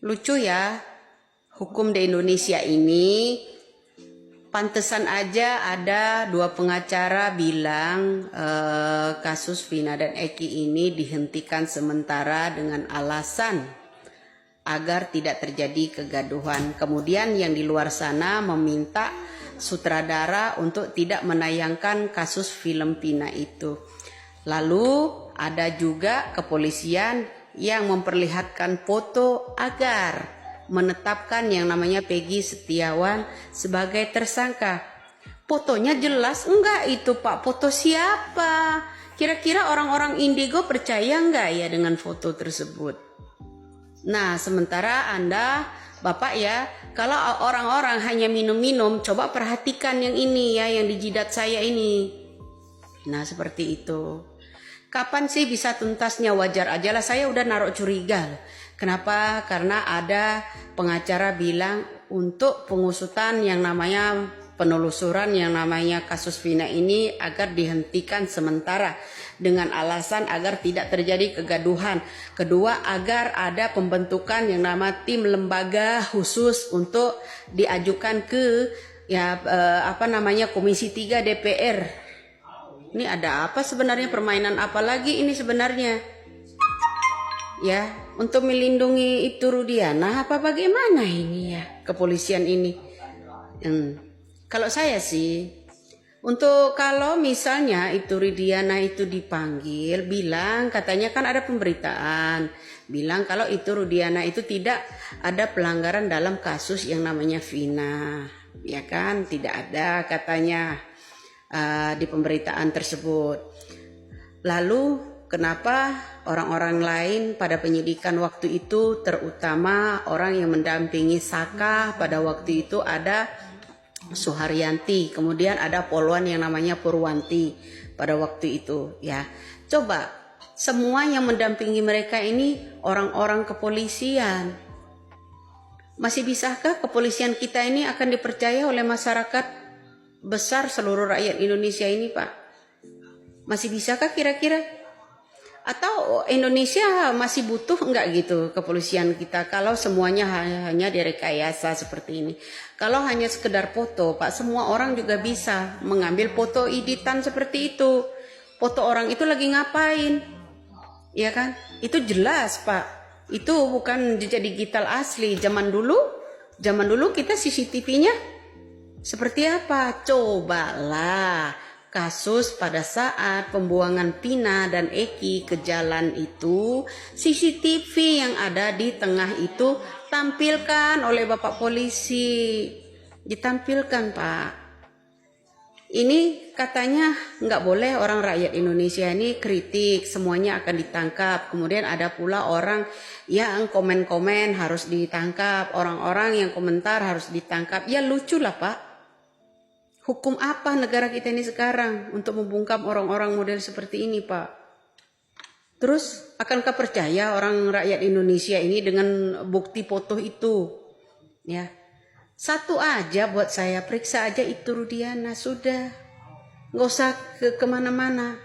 Lucu ya, hukum di Indonesia ini pantesan aja ada dua pengacara bilang kasus Vina dan Eki ini dihentikan sementara dengan alasan agar tidak terjadi kegaduhan. Kemudian yang di luar sana meminta sutradara untuk tidak menayangkan kasus film Vina itu. Lalu ada juga kepolisian yang memperlihatkan foto agar menetapkan yang namanya Peggy Setiawan sebagai tersangka. Fotonya jelas enggak itu Pak, foto siapa? Kira-kira orang-orang Indigo percaya enggak ya dengan foto tersebut? Nah, sementara Anda, Bapak ya, kalau orang-orang hanya minum-minum, coba perhatikan yang ini ya, yang di jidat saya ini. Nah, seperti itu. Kapan sih bisa tuntasnya? Wajar aja lah, saya udah naruh curiga. Kenapa? Karena ada pengacara bilang untuk pengusutan yang namanya penelusuran yang namanya kasus Vina ini agar dihentikan sementara dengan alasan agar tidak terjadi kegaduhan. Kedua, agar ada pembentukan yang nama tim lembaga khusus untuk diajukan ke Komisi 3 DPR. Ini ada apa sebenarnya, permainan apa lagi ini sebenarnya? Ya, untuk melindungi itu Rudiana apa bagaimana ini ya kepolisian ini? Kalau saya sih, untuk kalau misalnya itu Rudiana itu dipanggil, bilang katanya kan ada pemberitaan, bilang kalau itu Rudiana itu tidak ada pelanggaran dalam kasus yang namanya Vina, ya kan? Tidak ada katanya di pemberitaan tersebut. Lalu kenapa orang-orang lain pada penyidikan waktu itu, terutama orang yang mendampingi Saka pada waktu itu ada Suharyanti, kemudian ada poluan yang namanya Purwanti pada waktu itu ya. Coba semua yang mendampingi mereka ini orang-orang kepolisian. Masih bisakah kepolisian kita ini akan dipercaya oleh masyarakat besar seluruh rakyat Indonesia ini, Pak? Masih bisakah kira-kira? Atau Indonesia masih butuh enggak gitu kepolisian kita kalau semuanya hanya direkayasa seperti ini? Kalau hanya sekedar foto, Pak, semua orang juga bisa mengambil foto editan seperti itu. Foto orang itu lagi ngapain? Ya kan? Itu jelas, Pak. Itu bukan jejak digital asli. Zaman dulu kita CCTV-nya seperti apa? Cobalah kasus pada saat pembuangan Vina dan Eki ke jalan itu, CCTV yang ada di tengah itu tampilkan oleh Bapak polisi. Ditampilkan, Pak. Ini katanya nggak boleh orang rakyat Indonesia ini kritik, semuanya akan ditangkap. Kemudian ada pula orang yang komen-komen harus ditangkap, orang-orang yang komentar harus ditangkap. Ya lucu lah, Pak. Hukum apa negara kita ini sekarang untuk membungkam orang-orang model seperti ini, Pak? Terus akankah percaya orang rakyat Indonesia ini dengan bukti foto itu? Ya, satu aja buat saya, periksa aja itu Rudiana, sudah. Nggak usah kemana-mana,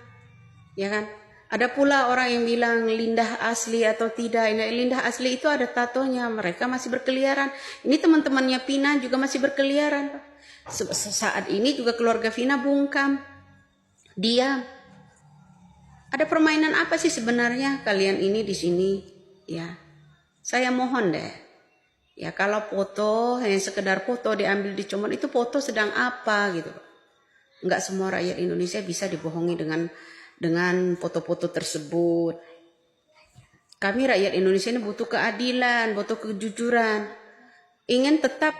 ya kan? Ada pula orang yang bilang Lindah asli atau tidak. Lindah asli itu ada tatonya, mereka masih berkeliaran. Ini teman-temannya Vina juga masih berkeliaran, Pak. Saat ini juga keluarga Vina bungkam, diam. Ada permainan apa sih sebenarnya kalian ini di sini? Ya, saya mohon deh. Ya kalau foto hanya sekedar foto diambil dicomot, itu foto sedang apa gitu? Enggak semua rakyat Indonesia bisa dibohongi dengan foto-foto tersebut. Kami rakyat Indonesia ini butuh keadilan, butuh kejujuran. Ingin tetap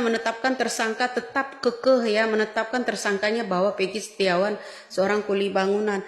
menetapkan tersangka, tetap kekeh ya menetapkan tersangkanya bahwa Peggy Setiawan seorang kuli bangunan.